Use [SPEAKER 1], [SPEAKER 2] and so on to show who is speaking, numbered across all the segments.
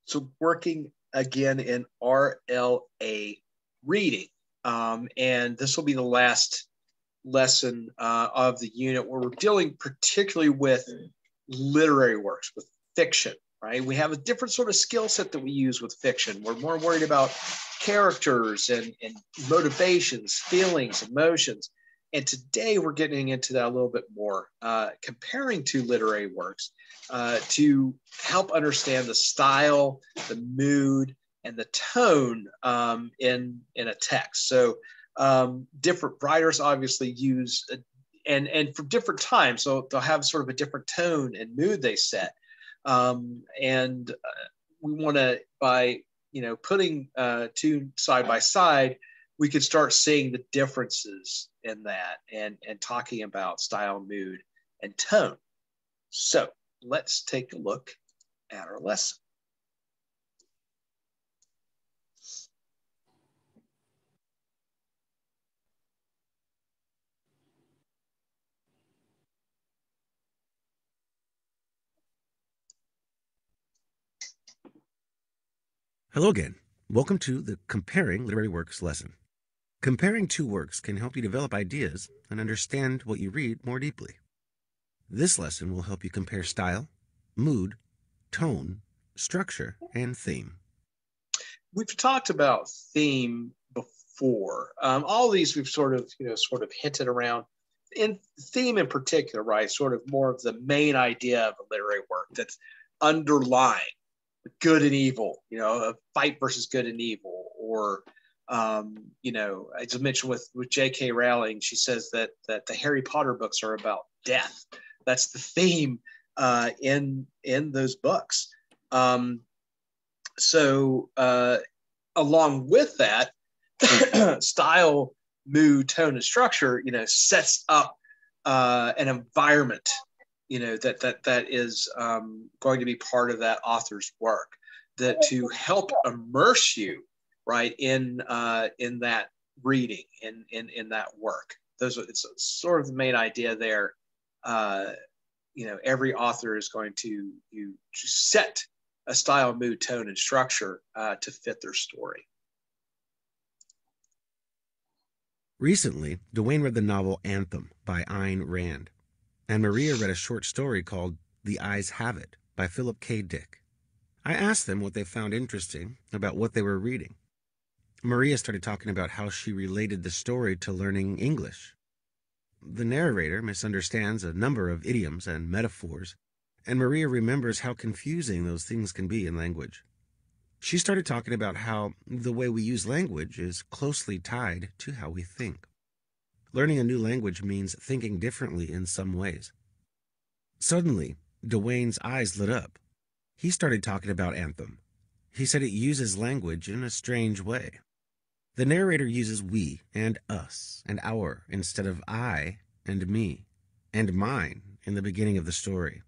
[SPEAKER 1] So working again in RLA reading. And this will be the last lesson of the unit where we're dealing particularly with literary works, with fiction, right? We have a different sort of skill set that we use with fiction. We're more worried about characters and motivations, feelings, emotions. And today we're getting into that a little bit more, comparing two literary works to help understand the style, the mood, and the tone in a text. So different writers obviously use, and from different times, so they'll have sort of a different tone and mood they set. And we want to, by putting two side by side, we could start seeing the differences in that and talking about style, mood, and tone. So let's take a look at our lesson.
[SPEAKER 2] Hello again. Welcome to the Comparing Literary Works lesson. Comparing two works can help you develop ideas and understand what you read more deeply. This lesson will help you compare style, mood, tone, structure, and theme.
[SPEAKER 1] We've talked about theme before. All these we've sort of hinted around. In theme in particular, right? Sort of more of the main idea of a literary work that's underlying good and evil, a fight versus good and evil, or I just mentioned with J.K. Rowling, she says that the Harry Potter books are about death. That's the theme in those books. So along with that, style, mood, tone, and structure, sets up an environment, that is going to be part of that author's work, that to help immerse you, right, in that reading, in that work. It's sort of the main idea there. Every author is going to set a style, mood, tone, and structure to fit their story.
[SPEAKER 2] Recently, Dwayne read the novel Anthem by Ein Rand, and Maria read a short story called The Eyes Have It by Philip K. Dick. I asked them what they found interesting about what they were reading. Maria started talking about how she related the story to learning English. The narrator misunderstands a number of idioms and metaphors, and Maria remembers how confusing those things can be in language. She started talking about how the way we use language is closely tied to how we think. Learning a new language means thinking differently in some ways. Suddenly, Dwayne's eyes lit up. He started talking about Anthem. He said it uses language in a strange way. The narrator uses we and us and our instead of I and me and mine in the beginning of the story.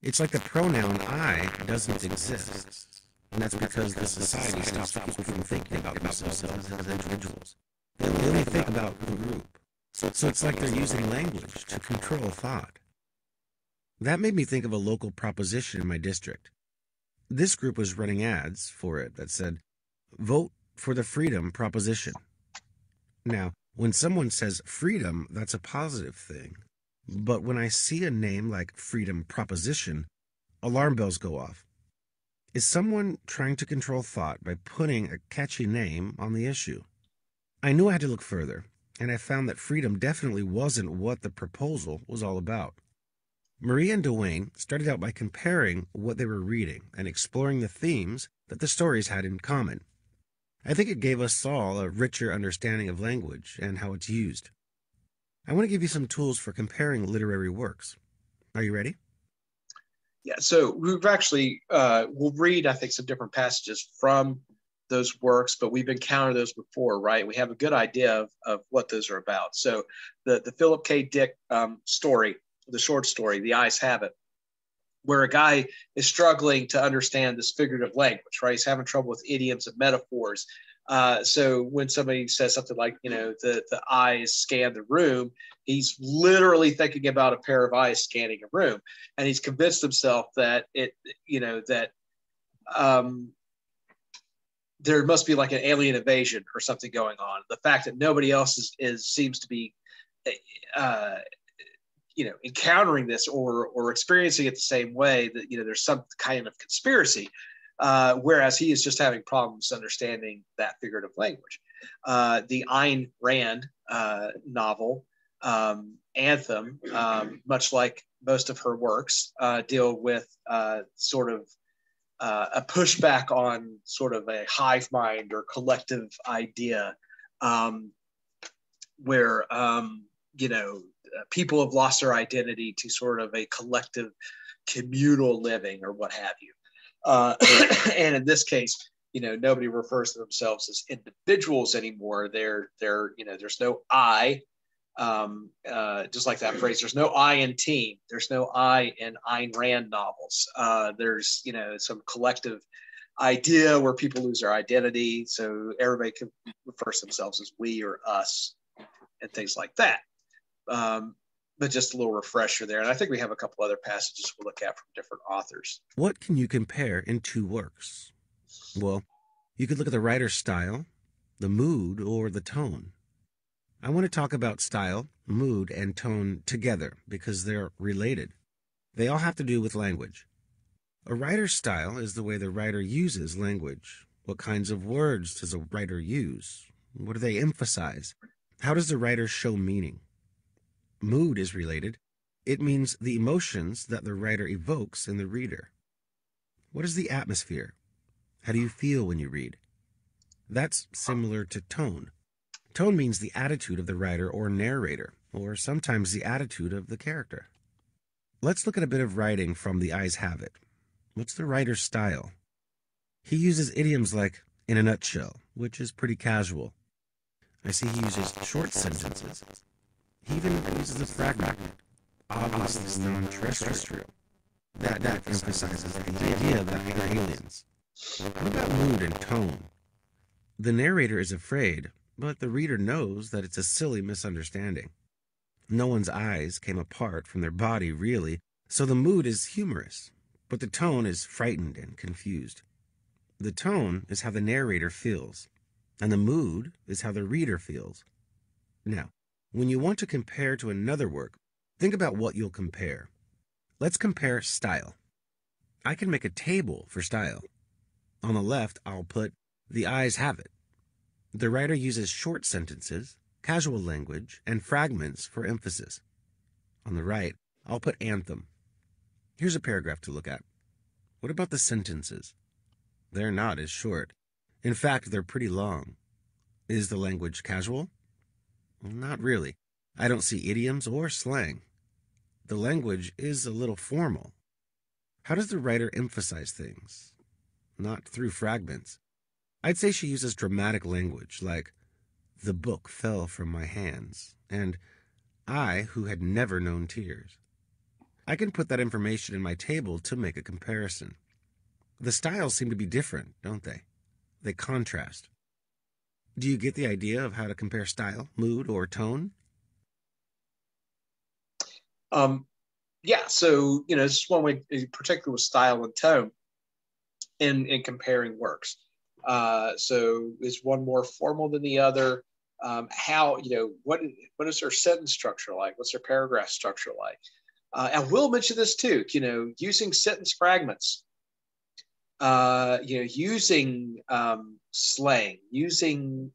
[SPEAKER 2] It's like the pronoun I doesn't exist. And that's because the society stops people from thinking about themselves as individuals. They only think about the group. So it's like they're using language to control thought. That made me think of a local proposition in my district. This group was running ads for it that said, "Vote for the freedom proposition." Now, when someone says freedom, that's a positive thing. But when I see a name like Freedom Proposition, alarm bells go off. Is someone trying to control thought by putting a catchy name on the issue? I knew I had to look further, and I found that freedom definitely wasn't what the proposal was all about. Maria and Dwayne started out by comparing what they were reading and exploring the themes that the stories had in common. I think it gave us all a richer understanding of language and how it's used. I want to give you some tools for comparing literary works. Are you ready?
[SPEAKER 1] Yeah, so we've actually, we'll read, I think, some different passages from those works, but we've encountered those before, right? We have a good idea of what those are about. So the Philip K. Dick story, the short story, The Eyes Have It, where a guy is struggling to understand this figurative language, right? He's having trouble with idioms and metaphors. So when somebody says something like, the eyes scan the room, he's literally thinking about a pair of eyes scanning a room. And he's convinced himself that that there must be like an alien invasion or something going on. The fact that nobody else seems to be, encountering this or experiencing it the same way, that, there's some kind of conspiracy, whereas he is just having problems understanding that figurative language. The Ein Rand novel, Anthem, much like most of her works, deal with sort of a pushback on sort of a hive mind or collective idea, where people have lost their identity to sort of a collective communal living or what have you. And in this case, nobody refers to themselves as individuals anymore. There's no I, just like that phrase. There's no I in team. There's no I in Ayn Rand novels. There's some collective idea where people lose their identity, so everybody can refer to themselves as we or us and things like that. But just a little refresher there. And I think we have a couple other passages we'll look at from different authors.
[SPEAKER 2] What can you compare in two works? Well, you could look at the writer's style, the mood, or the tone. I want to talk about style, mood, and tone together because they're related. They all have to do with language. A writer's style is the way the writer uses language. What kinds of words does a writer use? What do they emphasize? How does the writer show meaning? Mood is related. It means the emotions that the writer evokes in the reader. What is the atmosphere? How do you feel when you read? That's similar to tone. Tone means the attitude of the writer or narrator, or sometimes the attitude of the character. Let's look at a bit of writing from The Eyes Have It. What's the writer's style? He uses idioms like, in a nutshell, which is pretty casual. I see he uses short sentences. He even uses a fragment, obviously non-terrestrial. That emphasizes the idea that they're aliens. What about mood and tone? The narrator is afraid, but the reader knows that it's a silly misunderstanding. No one's eyes came apart from their body, really, so the mood is humorous, but the tone is frightened and confused. The tone is how the narrator feels, and the mood is how the reader feels. Now, when you want to compare to another work, think about what you'll compare. Let's compare style. I can make a table for style. On the left, I'll put The Eyes Have It. The writer uses short sentences, casual language, and fragments for emphasis. On the right, I'll put Anthem. Here's a paragraph to look at. What about the sentences? They're not as short. In fact, they're pretty long. Is the language casual? Well, not really. I don't see idioms or slang. The language is a little formal. How does the writer emphasize things? Not through fragments. I'd say she uses dramatic language like, the book fell from my hands, and I who had never known tears. I can put that information in my table to make a comparison. The styles seem to be different, don't they? They contrast. Do you get the idea of how to compare style, mood, or tone?
[SPEAKER 1] Yeah, so, this is one way, particularly with style and tone, in comparing works. So is one more formal than the other? How, what is their sentence structure like? What's their paragraph structure like? And we'll mention this too, using sentence fragments, using slang, using,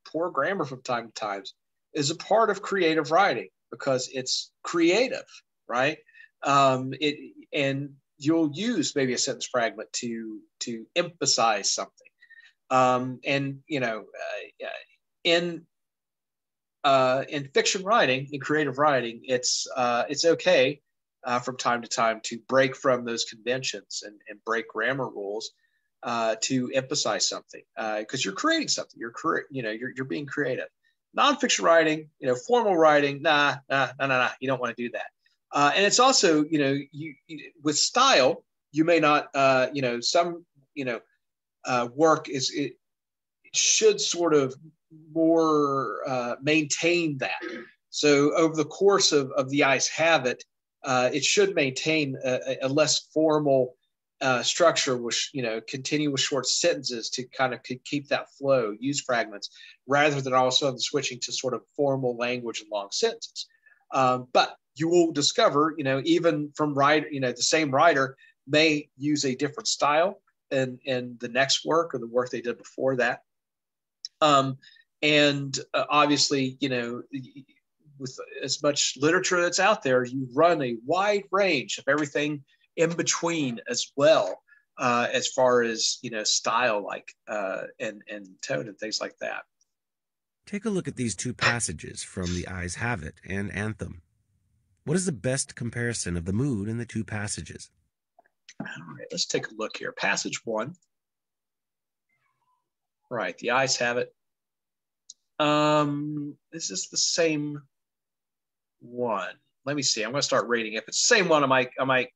[SPEAKER 1] poor grammar from time to time is a part of creative writing because it's creative, right? And you'll use maybe a sentence fragment to emphasize something. In fiction writing, in creative writing, it's okay from time to time to break from those conventions and break grammar rules to emphasize something because you're creating something. You're being creative. Nonfiction writing, formal writing, nah, you don't want to do that. And it's also, with style, you may not, some, work it should sort of more maintain that. So over the course of The Eyes Have It, it should maintain a less formal structure was, continue with short sentences to kind of keep that flow, use fragments, rather than all of a sudden switching to sort of formal language and long sentences. But you will discover, even from the same writer may use a different style in the next work or the work they did before that. Obviously, with as much literature that's out there, you run a wide range of everything in between as well, as far as, style, and tone and things like that.
[SPEAKER 2] Take a look at these two passages from The Eyes Have It and Anthem. What is the best comparison of the mood in the two passages?
[SPEAKER 1] All right, let's take a look here. Passage 1. Right, The Eyes Have It. Is this the same one? Let me see. I'm going to start reading. If it's the same one, I might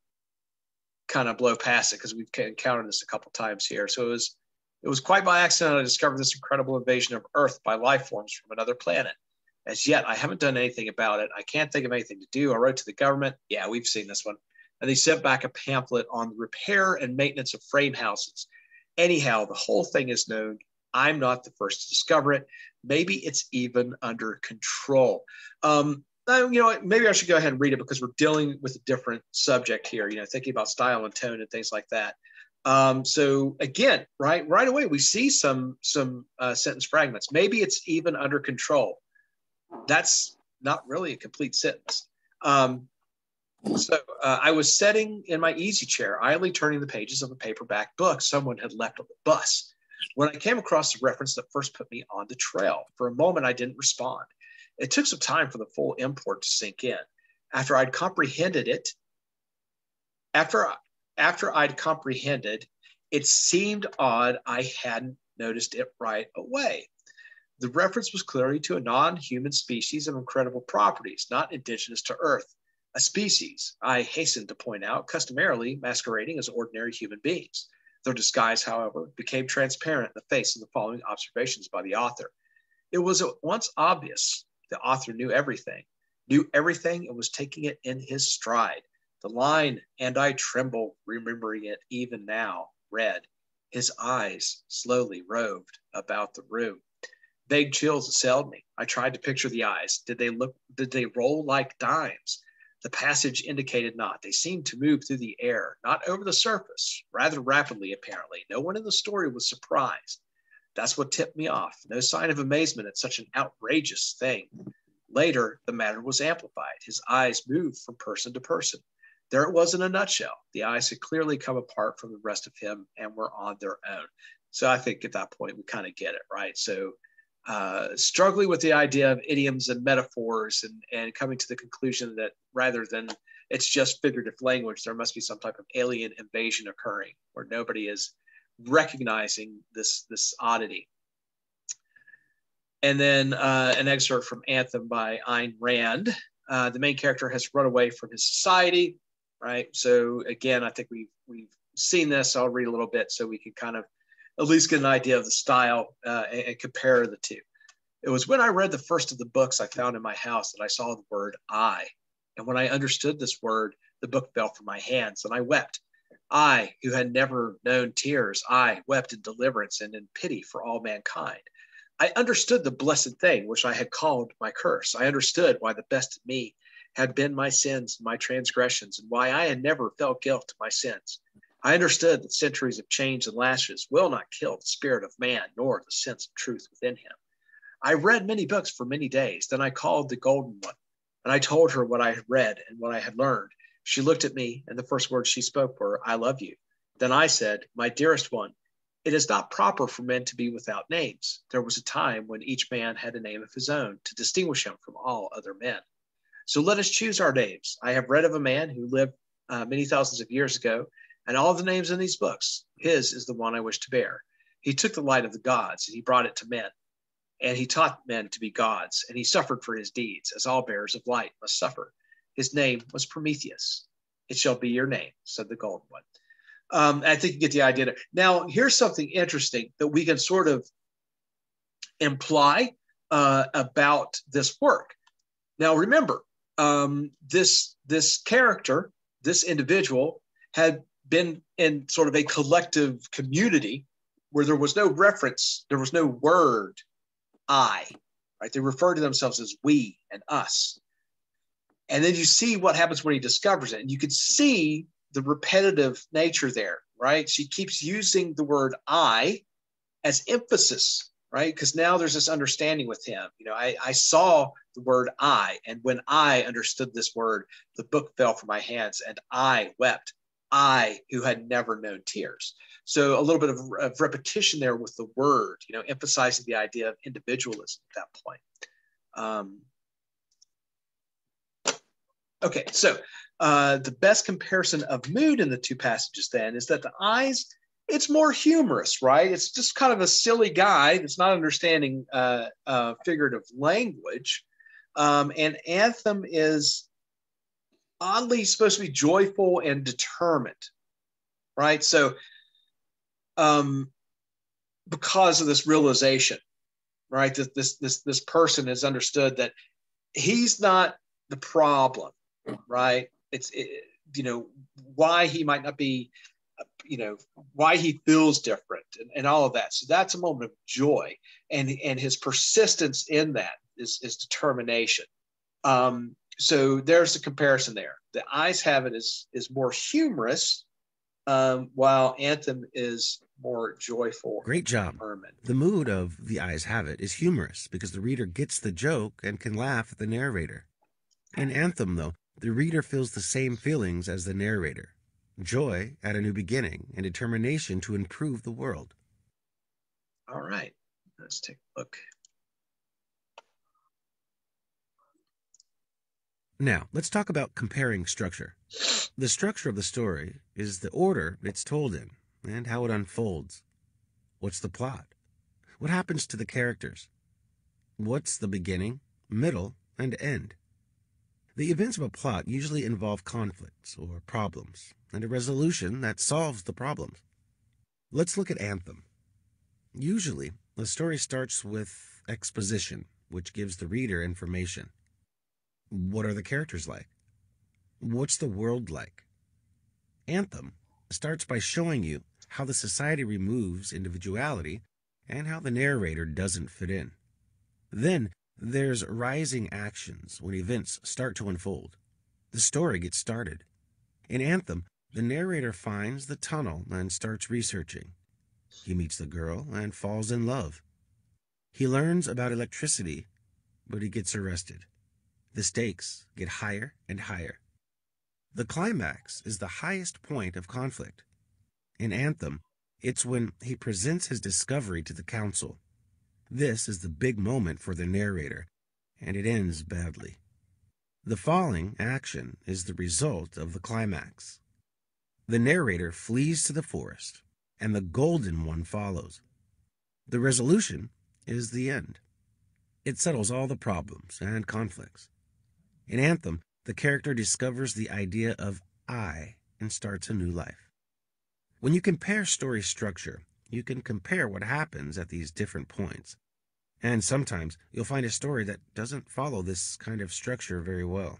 [SPEAKER 1] kind of blow past it because we've encountered this a couple times here. So it was quite by accident I discovered this incredible invasion of Earth by life forms from another planet. As yet, I haven't done anything about it. I can't think of anything to do. I wrote to the government. Yeah, we've seen this one. And they sent back a pamphlet on the repair and maintenance of frame houses. Anyhow, the whole thing is known. I'm not the first to discover it. Maybe it's even under control. Maybe I should go ahead and read it because we're dealing with a different subject here, thinking about style and tone and things like that. So again, right away, we see some sentence fragments. Maybe it's even under control. That's not really a complete sentence. So I was sitting in my easy chair, idly turning the pages of a paperback book someone had left on the bus, when I came across the reference that first put me on the trail. For a moment, I didn't respond. It took some time for the full import to sink in. After I'd comprehended, it seemed odd I hadn't noticed it right away. The reference was clearly to a non-human species of incredible properties, not indigenous to Earth. A species, I hastened to point out, customarily masquerading as ordinary human beings. Their disguise, however, became transparent in the face of the following observations by the author. It was at once obvious the author knew everything and was taking it in his stride. The line, "and I tremble, remembering it even now," read. His eyes slowly roved about the room. Vague chills assailed me. I tried to picture the eyes. Did they roll like dimes? The passage indicated not. They seemed to move through the air, not over the surface, rather rapidly, apparently. No one in the story was surprised. That's what tipped me off. No sign of amazement at such an outrageous thing. Later, the matter was amplified. His eyes moved from person to person. There it was in a nutshell. The eyes had clearly come apart from the rest of him and were on their own. So I think at that point, we kind of get it, right? So struggling with the idea of idioms and metaphors and coming to the conclusion that rather than it's just figurative language, there must be some type of alien invasion occurring where nobody is recognizing this oddity. And then an excerpt from Anthem by Ein Rand. The main character has run away from his society, right? So again, I think we've seen this. I'll read a little bit so we can kind of at least get an idea of the style and compare the two. It was when I read the first of the books I found in my house that I saw the word I. And when I understood this word, the book fell from my hands and I wept. I, who had never known tears, I wept in deliverance and in pity for all mankind. I understood the blessed thing which I had called my curse. I understood why the best of me had been my sins and my transgressions, and why I had never felt guilt to my sins. I understood that centuries of chains and lashes will not kill the spirit of man, nor the sense of truth within him. I read many books for many days. Then I called the golden one, and I told her what I had read and what I had learned. She looked at me, and the first words she spoke were, "I love you." Then I said, "My dearest one, it is not proper for men to be without names. There was a time when each man had a name of his own to distinguish him from all other men. So let us choose our names. I have read of a man who lived many thousands of years ago, and all the names in these books, his is the one I wish to bear. He took the light of the gods, and he brought it to men. And he taught men to be gods, and he suffered for his deeds, as all bearers of light must suffer. His name was Prometheus. It shall be your name," said the golden one. I think you get the idea. Now, here's something interesting that we can sort of imply about this work. Now, remember, this character, this individual, had been in sort of a collective community where there was no reference, there was no word I, right? They refer to themselves as we and us. And then you see what happens when he discovers it. And you could see the repetitive nature there, right? She keeps using the word I as emphasis, right? Because now there's this understanding with him. I saw the word I, and when I understood this word, the book fell from my hands and I wept. I, who had never known tears. So a little bit of repetition there with the word, emphasizing the idea of individualism at that point. Okay, so the best comparison of mood in the two passages then is that the eyes, it's more humorous, right? It's just kind of a silly guy that's not understanding figurative language. And Anthem is oddly supposed to be joyful and determined, right? So because of this realization, right, that this person has understood that he's not the problem, right? It's why he might not be, why he feels different and all of that. So that's a moment of joy, and his persistence in that is determination. So there's a comparison there. The Eyes Have It is more humorous, while Anthem is more joyful.
[SPEAKER 2] Great job. The mood of The Eyes Have It is humorous because the reader gets the joke and can laugh at the narrator. In Anthem, though, the reader feels the same feelings as the narrator: joy at a new beginning and determination to improve the world.
[SPEAKER 1] All right, let's take a look.
[SPEAKER 2] Now, let's talk about comparing structure. The structure of the story is the order it's told in and how it unfolds. What's the plot? What happens to the characters? What's the beginning, middle, and end? The events of a plot usually involve conflicts or problems and a resolution that solves the problems. Let's look at Anthem. Usually, the story starts with exposition, which gives the reader information. What are the characters like? What's the world like? Anthem starts by showing you how the society removes individuality and how the narrator doesn't fit in. Then there's rising actions when events start to unfold. The story gets started. In Anthem, the narrator finds the tunnel and starts researching. He meets the girl and falls in love. He learns about electricity, but he gets arrested. The stakes get higher and higher. The climax is the highest point of conflict. In Anthem, it's when he presents his discovery to the council. This is the big moment for the narrator, and it ends badly. The falling action is the result of the climax. The narrator flees to the forest, and the golden one follows. The resolution is the end. It settles all the problems and conflicts. In Anthem, the character discovers the idea of I and starts a new life. When you compare story structure, you can compare what happens at these different points. And sometimes you'll find a story that doesn't follow this kind of structure very well.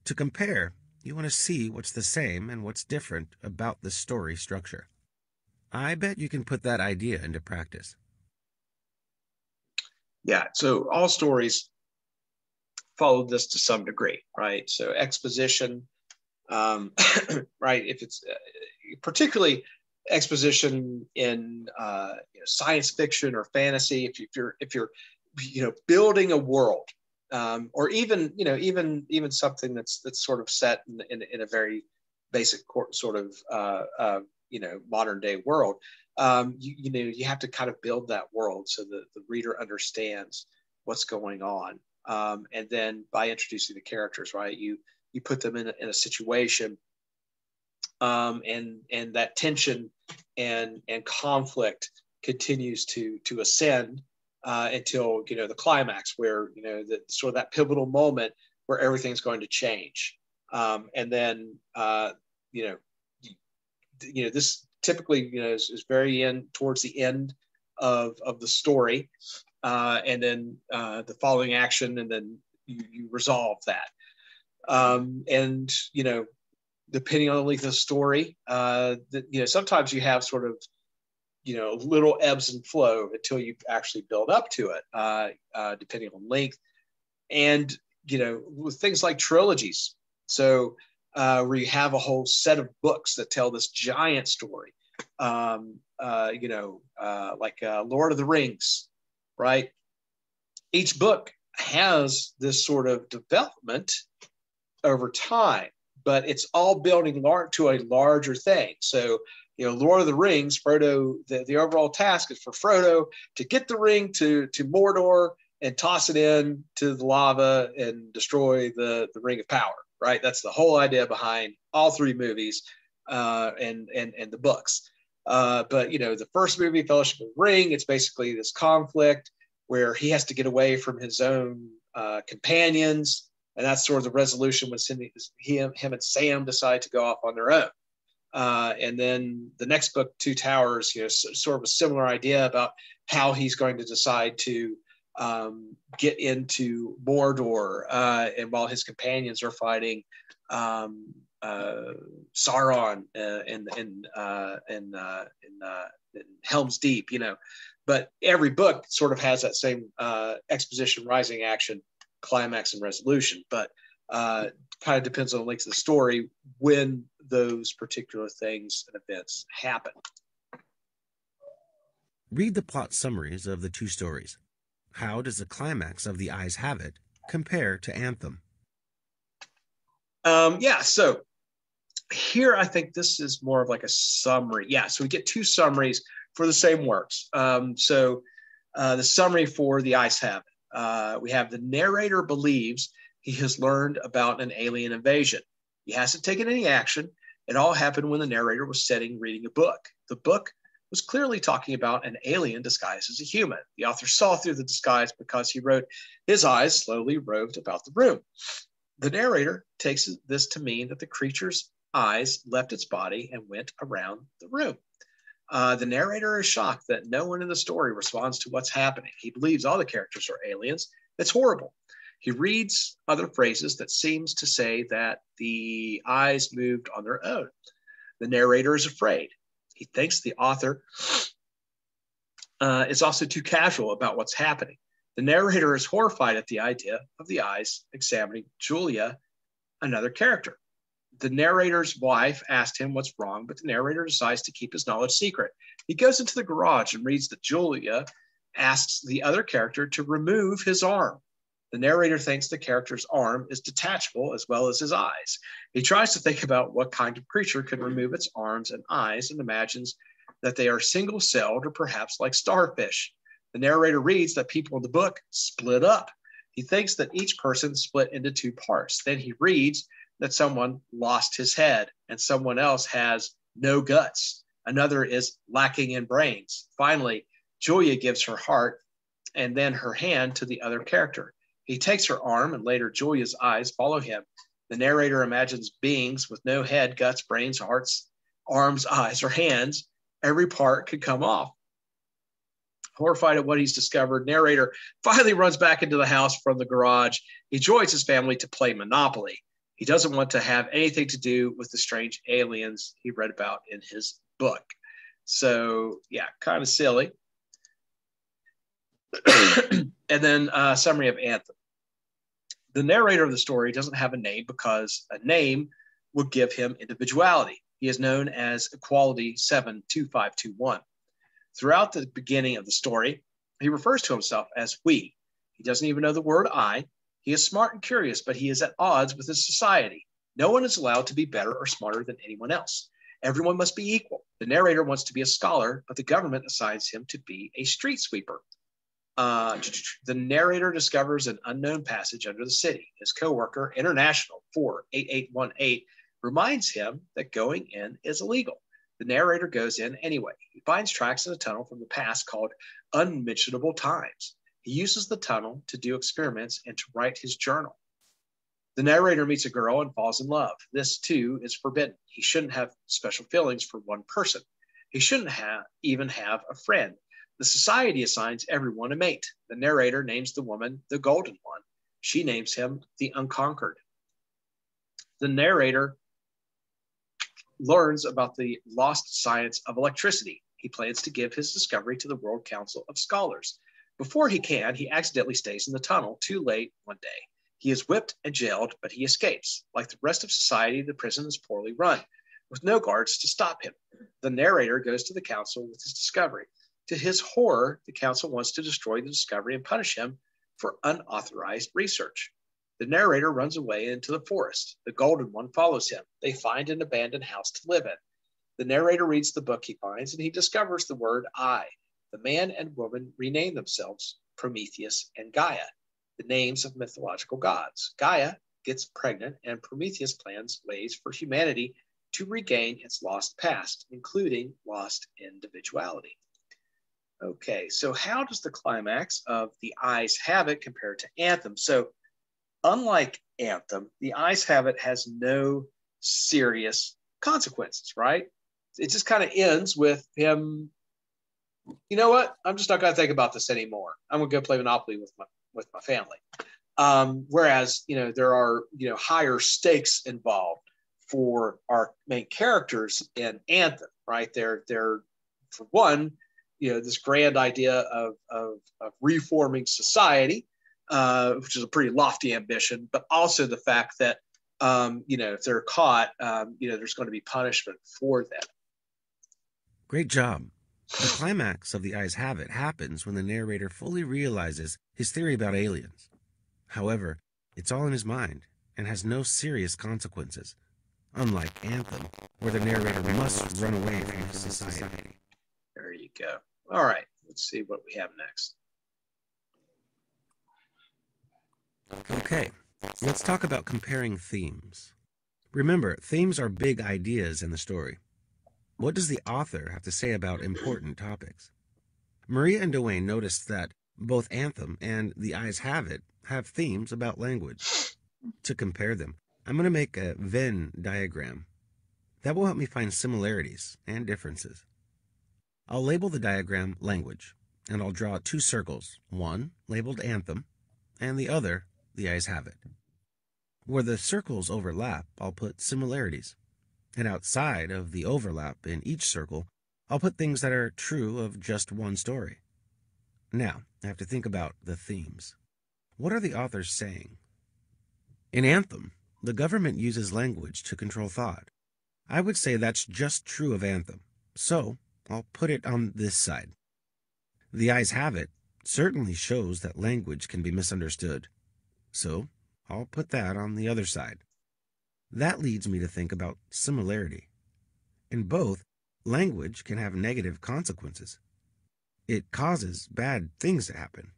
[SPEAKER 2] To compare, you want to see what's the same and what's different about the story structure. I bet you can put that idea into practice.
[SPEAKER 1] Yeah, so all stories follow this to some degree, right? So exposition, right? If it's particularly exposition in science fiction or fantasy, if you're building a world, or even something that's sort of set in a very basic sort of modern day world, you have to kind of build that world so that the reader understands what's going on, and then by introducing the characters, right, you put them in a situation, and that tension and conflict continues to ascend until the climax, where the sort of that pivotal moment where everything's going to change, and then this typically is very towards the end of the story, and then the following action, and then you resolve that, and depending on the length of the story. Sometimes you have sort of, little ebbs and flow until you actually build up to it, depending on length. And, with things like trilogies. So where you have a whole set of books that tell this giant story, like Lord of the Rings, right? Each book has this sort of development over time, but it's all building to a larger thing. So, Lord of the Rings, Frodo, the overall task is for Frodo to get the ring to Mordor and toss it in to the lava and destroy the Ring of Power, right? That's the whole idea behind all three movies and the books. But, the first movie, Fellowship of the Ring, it's basically this conflict where he has to get away from his own companions. And that's sort of the resolution when him and Sam decide to go off on their own. And then the next book, Two Towers, sort of a similar idea about how he's going to decide to get into Mordor, and while his companions are fighting Sauron in Helm's Deep, But every book sort of has that same exposition, rising action, climax, and resolution. But kind of depends on the length of the story when those particular things and events happen.
[SPEAKER 2] Read the plot summaries of the two stories. How does the climax of The Eyes Have It compare to Anthem?
[SPEAKER 1] So here I think this is more of like a summary. So we get two summaries for the same works. The summary for The Eyes Have It. We have the narrator believes he has learned about an alien invasion. He hasn't taken any action. It all happened when the narrator was sitting reading a book. The book was clearly talking about an alien disguised as a human. The author saw through the disguise because he wrote, his eyes slowly roved about the room. The narrator takes this to mean that the creature's eyes left its body and went around the room. The narrator is shocked that no one in the story responds to what's happening. He believes all the characters are aliens. It's horrible. He reads other phrases that seems to say that the eyes moved on their own. The narrator is afraid. He thinks the author is also too casual about what's happening. The narrator is horrified at the idea of the eyes examining Julia, another character. The narrator's wife asked him what's wrong, but the narrator decides to keep his knowledge secret. He goes into the garage and reads that Julia asks the other character to remove his arm. The narrator thinks the character's arm is detachable as well as his eyes. He tries to think about what kind of creature could remove its arms and eyes and imagines that they are single-celled or perhaps like starfish. The narrator reads that people in the book split up. He thinks that each person split into two parts. Then he reads that someone lost his head and someone else has no guts. Another is lacking in brains. Finally, Julia gives her heart and then her hand to the other character. He takes her arm and later Julia's eyes follow him. The narrator imagines beings with no head, guts, brains, hearts, arms, eyes, or hands. Every part could come off. Horrified at what he's discovered, narrator finally runs back into the house from the garage. He joins his family to play Monopoly. He doesn't want to have anything to do with the strange aliens he read about in his book. So, kind of silly. And then summary of Anthem. The narrator of the story doesn't have a name because a name would give him individuality. He is known as Equality 72521. Throughout the beginning of the story, he refers to himself as we. He doesn't even know the word I. He is smart and curious, but he is at odds with his society. No one is allowed to be better or smarter than anyone else. Everyone must be equal. The narrator wants to be a scholar, but the government assigns him to be a street sweeper. The narrator discovers an unknown passage under the city. His coworker, International 48818, reminds him that going in is illegal. The narrator goes in anyway. He finds tracks in a tunnel from the past called Unmentionable Times. He uses the tunnel to do experiments and to write his journal. The narrator meets a girl and falls in love. This, too, is forbidden. He shouldn't have special feelings for one person. He shouldn't even have a friend. The society assigns everyone a mate. The narrator names the woman the Golden One. She names him the Unconquered. The narrator learns about the lost science of electricity. He plans to give his discovery to the World Council of Scholars. Before he can, he accidentally stays in the tunnel too late one day. He is whipped and jailed, but he escapes. Like the rest of society, the prison is poorly run, with no guards to stop him. The narrator goes to the council with his discovery. To his horror, the council wants to destroy the discovery and punish him for unauthorized research. The narrator runs away into the forest. The Golden One follows him. They find an abandoned house to live in. The narrator reads the book he finds, and he discovers the word I. The man and woman rename themselves Prometheus and Gaia, the names of mythological gods. Gaia gets pregnant, and Prometheus plans ways for humanity to regain its lost past, including lost individuality. Okay, so how does the climax of The Eyes Have It compare to Anthem? So unlike Anthem, The Eyes Have It has no serious consequences, right? It just kind of ends with him, you know what? I'm just not going to think about this anymore. I'm going to go play Monopoly with my family. Whereas, there are, higher stakes involved for our main characters in Anthem, right? They're for one, this grand idea of reforming society, which is a pretty lofty ambition, but also the fact that, if they're caught, there's going to be punishment for them.
[SPEAKER 2] Great job. The climax of The Eyes Have It happens when the narrator fully realizes his theory about aliens. However, it's all in his mind and has no serious consequences, unlike Anthem, where the narrator must run away from society.
[SPEAKER 1] There you go. All right, let's see what we have next.
[SPEAKER 2] Okay, let's talk about comparing themes. Remember, themes are big ideas in the story. What does the author have to say about important topics? Maria and Dwayne noticed that both Anthem and The Eyes Have It have themes about language. To compare them, I'm going to make a Venn diagram. That will help me find similarities and differences. I'll label the diagram language, and I'll draw two circles, one labeled Anthem, and the other The Eyes Have It. Where the circles overlap, I'll put similarities. And outside of the overlap in each circle, I'll put things that are true of just one story. Now, I have to think about the themes. What are the authors saying? In Anthem, the government uses language to control thought. I would say that's just true of Anthem, so I'll put it on this side. The Eyes Have It certainly shows that language can be misunderstood, so I'll put that on the other side. That leads me to think about similarity. In both, language can have negative consequences. It causes bad things to happen.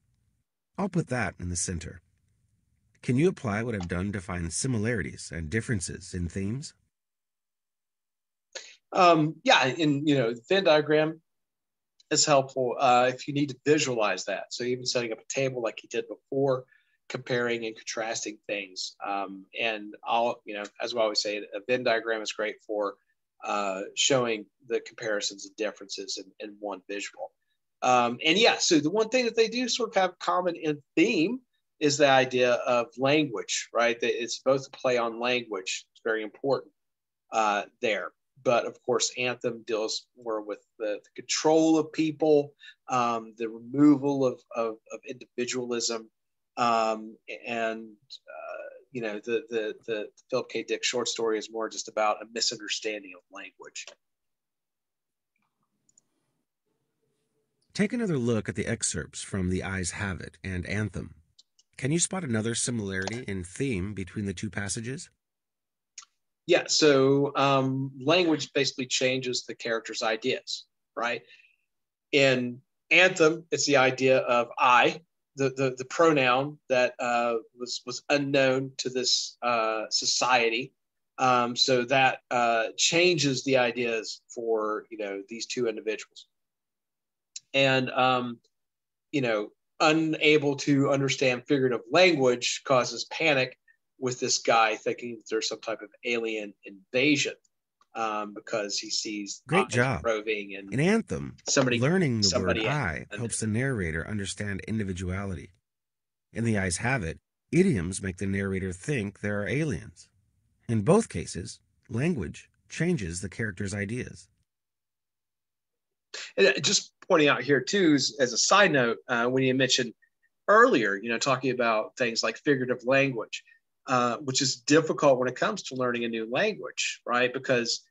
[SPEAKER 2] I'll put that in the center. Can you apply what I've done to find similarities and differences in themes?
[SPEAKER 1] The Venn diagram is helpful if you need to visualize that. So even setting up a table like you did before, comparing and contrasting things. And as we always say, a Venn diagram is great for showing the comparisons and differences in one visual. So the one thing that they do sort of have common in theme is the idea of language, right? It's both a play on language. It's very important there. But of course, Anthem deals more with the control of people, the removal of individualism, the Philip K. Dick short story is more just about a misunderstanding of language.
[SPEAKER 2] Take another look at the excerpts from The Eyes Have It and Anthem. Can you spot another similarity in theme between the two passages?
[SPEAKER 1] Yeah, so language basically changes the character's ideas, right? In Anthem, it's the idea of I, the pronoun that was unknown to this society. So that changes the ideas for these two individuals. And unable to understand figurative language causes panic with this guy thinking that there's some type of alien invasion because he sees
[SPEAKER 2] Great job.
[SPEAKER 1] roving and
[SPEAKER 2] in Anthem, learning the word I
[SPEAKER 1] and
[SPEAKER 2] helps the narrator understand individuality. In The Eyes Have It, idioms make the narrator think there are aliens. In both cases, language changes the character's ideas.
[SPEAKER 1] And just pointing out here too, as a side note, when you mentioned earlier, talking about things like figurative language, which is difficult when it comes to learning a new language, right? Because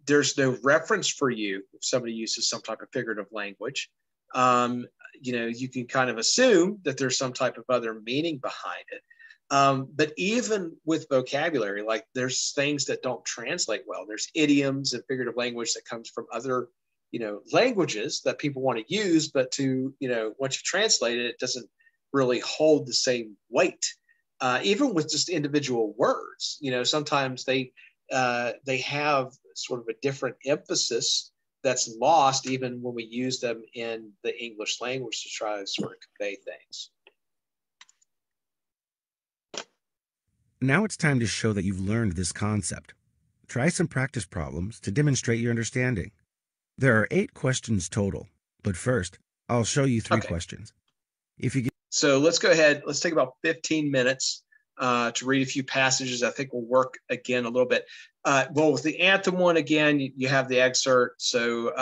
[SPEAKER 1] there's no reference for you if somebody uses some type of figurative language. You can kind of assume that there's some type of other meaning behind it. But even with vocabulary, like there's things that don't translate well. There's idioms and figurative language that comes from other, languages that people want to use, but once you translate it, it doesn't really hold the same weight. Even with just individual words, sometimes they have sort of a different emphasis that's lost even when we use them in the English language to try to sort of convey things.
[SPEAKER 2] Now it's time to show that you've learned this concept. Try some practice problems to demonstrate your understanding. There are 8 questions total, but first, I'll show you 3 questions.
[SPEAKER 1] So let's go ahead. Let's take about 15 minutes to read a few passages. I think we'll work again a little bit. With the Anthem one, again, you have the excerpt. So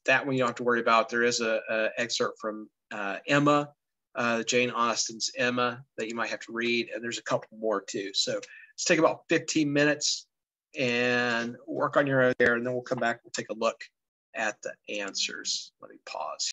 [SPEAKER 1] that one you don't have to worry about. There is an excerpt from Emma, Jane Austen's Emma, that you might have to read. And there's a couple more too. So let's take about 15 minutes and work on your own there. And then we'll come back. We'll take a look at the answers. Let me pause.